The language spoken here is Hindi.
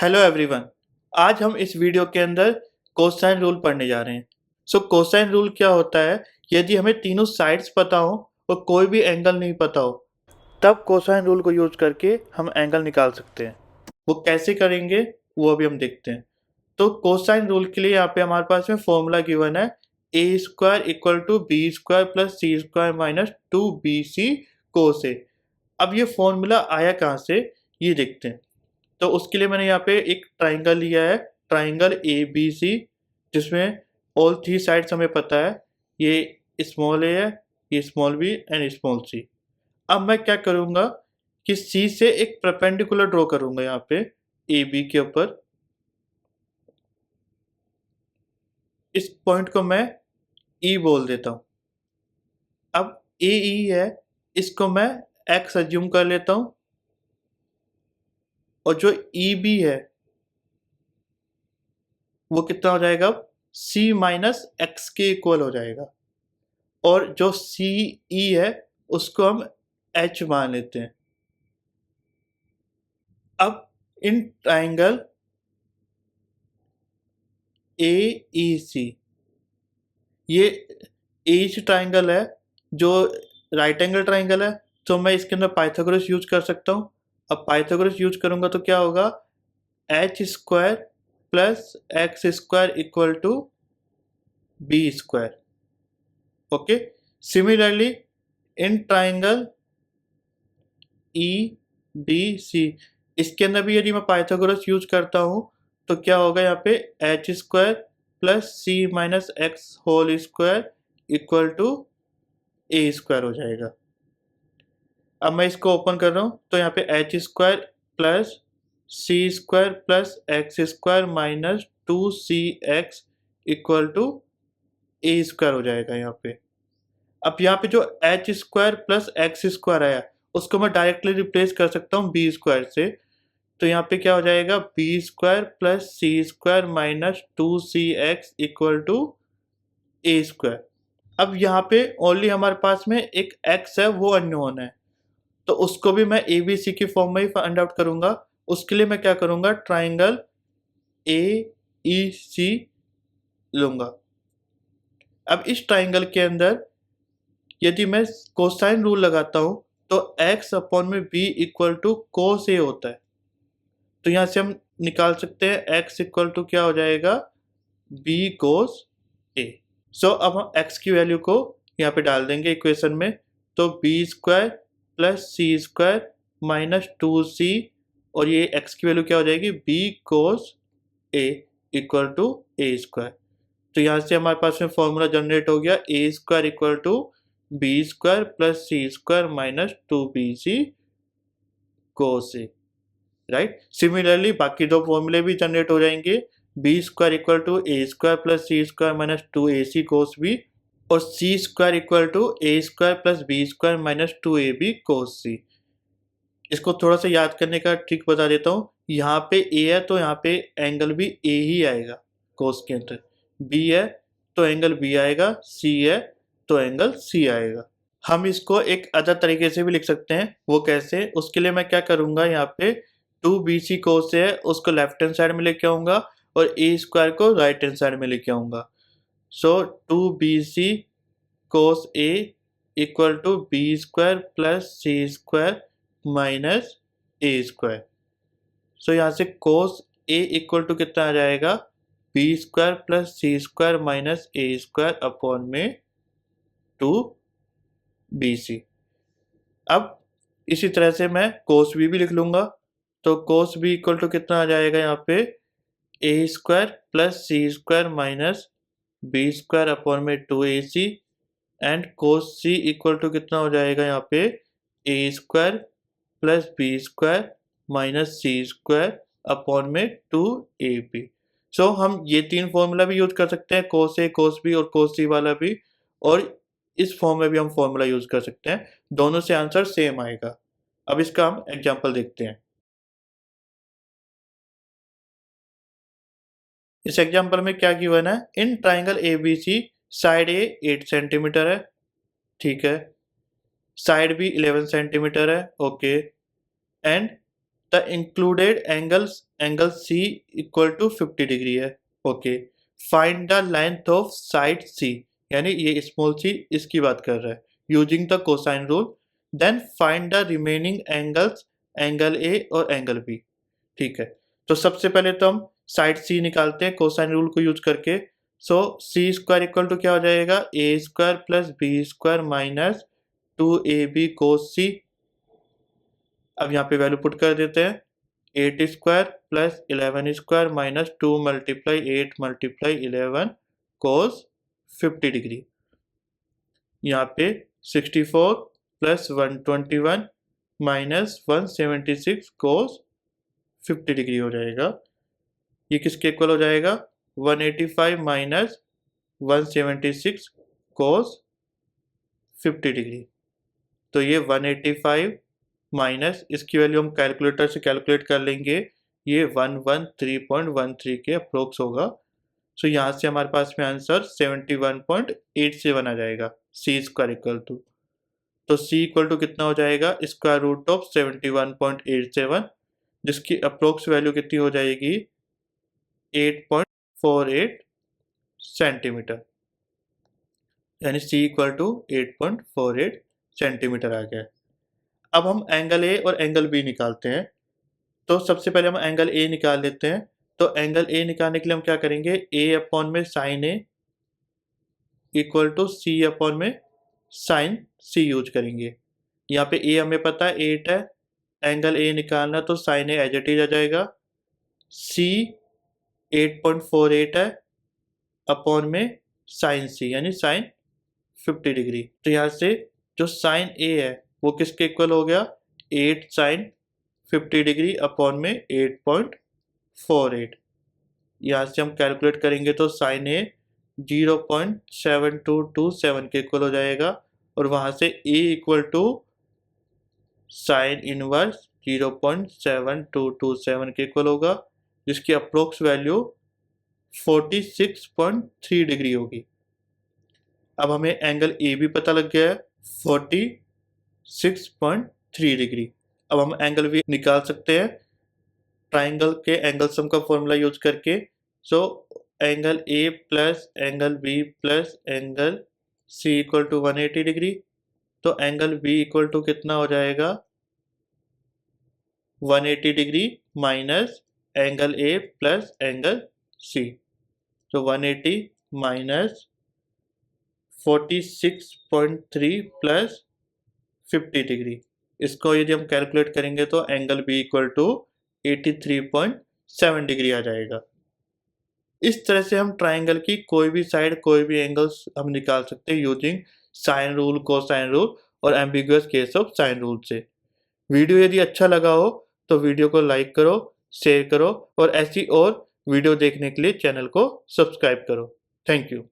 Hello everyone. आज हम इस वीडियो के अंदर कोसाइन रूल पढ़ने जा रहे हैं। कोसाइन रूल क्या होता है? यदि हमें तीनों साइड्स पता हो और कोई भी एंगल नहीं पता हो, तब कोसाइन रूल को यूज करके हम एंगल निकाल सकते हैं। वो कैसे करेंगे वो अभी हम देखते हैं। तो कोसाइन रूल के लिए यहाँ पे हमारे पास में फॉर्मूला गिवन है A square equal to B square plus C square minus 2bc cos A. अब ये फॉर्मूला आया कहाँ से ये देखते हैं। तो उसके लिए मैंने यहाँ पे एक ट्राइंगल लिया है, ट्राइंगल ए बी सी, जिसमें ऑल थ्री साइड्स हमें पता है। ये स्मॉल ए है, ये small B and small C. अब मैं क्या करूँगा कि सी से एक परपेंडिकुलर ड्रॉ करूँगा यहाँ पे ए बी के ऊपर। इस पॉइंट को मैं ई बोल देता हूँ। अब ए ई है, इसको मैं एक्स अज्यूम कर लेता हूँ, और जो ई बी है वो कितना हो जाएगा? सी माइनस एक्स के इक्वल हो जाएगा। और जो सी ई है उसको हम एच मान लेते हैं। अब इन ट्राइंगल ए ई सी, ये एच ट्राइंगल है जो राइट एंगल ट्राइंगल है, तो मैं इसके अंदर पाइथागोरस यूज कर सकता हूँ। अब पाइथागोरस यूज करूंगा तो क्या होगा? H square plus X square equal to B square. Okay. Similarly in triangle E B C, इसके अंदर भी यदि मैं पाइथागोरस यूज करता हूँ तो क्या होगा? यहाँ पे H square plus C minus X whole square equal to A square हो जाएगा। अब मैं इसको ओपन कर रहा हूँ तो यहाँ पे H square plus C square plus X square minus 2cx equal to A square हो जाएगा यहाँ पे। अब यहाँ पे जो H square plus X square आया उसको मैं डायरेक्टली रिप्लेस कर सकता हूँ बी स्क्वायर से। तो यहाँ पे क्या हो जाएगा? B square plus C square minus 2cx equal to A square. अब यहाँ पे ओनली हमारे पास में एक x है, वो अननोन है, तो उसको भी मैं ए बी सी की फॉर्म में ही फाइंड आउट करूंगा। उसके लिए मैं क्या करूंगा? ट्राइंगल ए ई सी लूंगा। अब इस ट्राइंगल के अंदर यदि मैं कोसाइन रूल लगाता हूं तो x अपॉन में b इक्वल टू कोस ए होता है। तो यहां से हम निकाल सकते हैं x इक्वल टू क्या हो जाएगा? b कोस ए। सो अब हम x की वैल्यू को यहाँ पे डाल देंगे इक्वेशन में। तो B square plus C square minus 2c, और ये x की वैल्यू क्या हो जाएगी? b cos A equal to A square. तो यहाँ से हमारे पास में फॉर्मूला जनरेट हो गया A square equal to B square plus C square minus 2bc cos A. Right. Similarly बाकी दो फॉर्मूले भी जनरेट हो जाएंगे। B square equal to A square plus C square minus 2ac cos B, और C square equal to A square plus B square minus 2ab cos C. इसको थोड़ा सा याद करने का ट्रिक बता देता हूँ। यहाँ पे ए है तो यहाँ पे एंगल भी ए ही आएगा कोस के अंदर। बी है तो एंगल बी आएगा, सी है तो एंगल सी आएगा। हम इसको एक अदर तरीके से भी लिख सकते हैं। वो कैसे? उसके लिए मैं क्या करूँगा? यहाँ पे 2bc कोस है उसको लेफ्ट हैंड साइड में लेके आऊँगा और ए स्क्वायर को राइट हैंड साइड में लेके आऊँगा। So 2bc cos A equal to B square plus C square minus A square. So यहाँ से कोस ए इक्वल टू कितना आ जाएगा? B square plus C square minus A square upon में 2bc। अब इसी तरह से मैं कोस बी भी लिख लूंगा। तो कोस बी इक्वल टू कितना आ जाएगा? यहाँ पे A square plus C square minus B square upon में 2ac, and cos C equal to कितना हो जाएगा? यहाँ पे A square plus B square minus C square upon में 2ab। सो हम ये तीन फॉर्मूला भी यूज कर सकते हैं, कोस ए, कोस बी और कोस सी वाला भी, और इस फॉर्म में भी हम फॉर्मूला यूज कर सकते हैं। दोनों से आंसर सेम आएगा। अब इसका हम एग्जांपल देखते हैं। इस एग्जांपल में क्या गिवन है? In triangle A B C side A 8 centimetre है, ठीक है, साइड बी 11 सेंटीमीटर है, okay, and the included angle C equal to 50 degree है। Okay, find the length of side C, यानी ये स्मॉल सी इसकी बात कर रहा है, using the cosine rule. Then find the remaining angles, angle A और एंगल बी। ठीक है, तो सबसे पहले तो हम साइड सी निकालते हैं कोसाइन रूल को यूज करके। So C square equal to क्या हो जाएगा, A square plus B square minus 2ab cos C. अब यहाँ पे वैल्यू पुट कर देते हैं, 8 square plus 11 square minus 2 multiply 8 multiply 11 cos 50 degree. यहाँ पे 64 प्लस 121 माइनस 176 कोस 50 डिग्री हो जाएगा। ये किसके इक्वल हो जाएगा, 185 माइनस 176 कोस 50 डिग्री। तो ये 185 माइनस इसकी वैल्यू हम कैलकुलेटर से कैलकुलेट कर लेंगे, ये 113.13 के अप्रोक्स होगा। सो यहाँ से हमारे पास में आंसर 71.87 आ जाएगा, सी स्क्वायर इक्वल टू। तो सी इक्वल टू कितना हो जाएगा, स्क्वायर रूट ऑफ 71.87, जिसकी अप्रोक्स वैल्यू कितनी हो जाएगी, 8.48 सेंटीमीटर, यानी सी इक्वल टू 8.48 सेंटीमीटर आ गया। अब हम एंगल ए और एंगल बी निकालते हैं। तो सबसे पहले हम एंगल ए निकाल लेते हैं। तो एंगल ए निकालने के लिए हम क्या करेंगे, ए अपॉन में sine A equal to C upon में साइन सी यूज करेंगे। यहाँ पे ए हमें पता है 8 है, एंगल ए निकालना तो sine A as it is आ जाएगा। सी 8.48 है अपॉन में साइन सी, यानी साइन 50 डिग्री। तो यहाँ से जो साइन ए है वो किसके इक्वल हो गया, 8 साइन 50 डिग्री अपॉन में 8.48। यहाँ से हम कैलकुलेट करेंगे तो साइन ए 0.7227 के इक्वल हो जाएगा, और वहाँ से ए इक्वल टू साइन इनवर्स 0.7227 के इक्वल होगा, जिसकी अप्रोक्स वैल्यू 46.3 डिग्री होगी। अब हमें एंगल ए भी पता लग गया है 46.3 डिग्री। अब हम एंगल भी निकाल सकते हैं ट्राइंगल के एंगल सम का फॉर्मूला यूज करके। So angle A plus angle B plus angle C equal to 180 degree. तो एंगल बी इक्वल टू कितना हो जाएगा, 180 degree minus angle A plus angle C. तो 180 माइनस 46.3 प्लस 50 डिग्री, इसको यदि हम कैलकुलेट करेंगे तो angle B equal to 83.7 degree आ जाएगा। इस तरह से हम ट्राइंगल की कोई भी साइड, कोई भी एंगल्स हम निकाल सकते हैं using sine rule, cosine rule और ambiguous case of sine rule से। वीडियो यदि अच्छा लगा हो तो वीडियो को लाइक करो, शेयर करो, और ऐसी और वीडियो देखने के लिए चैनल को सब्सक्राइब करो। Thank you.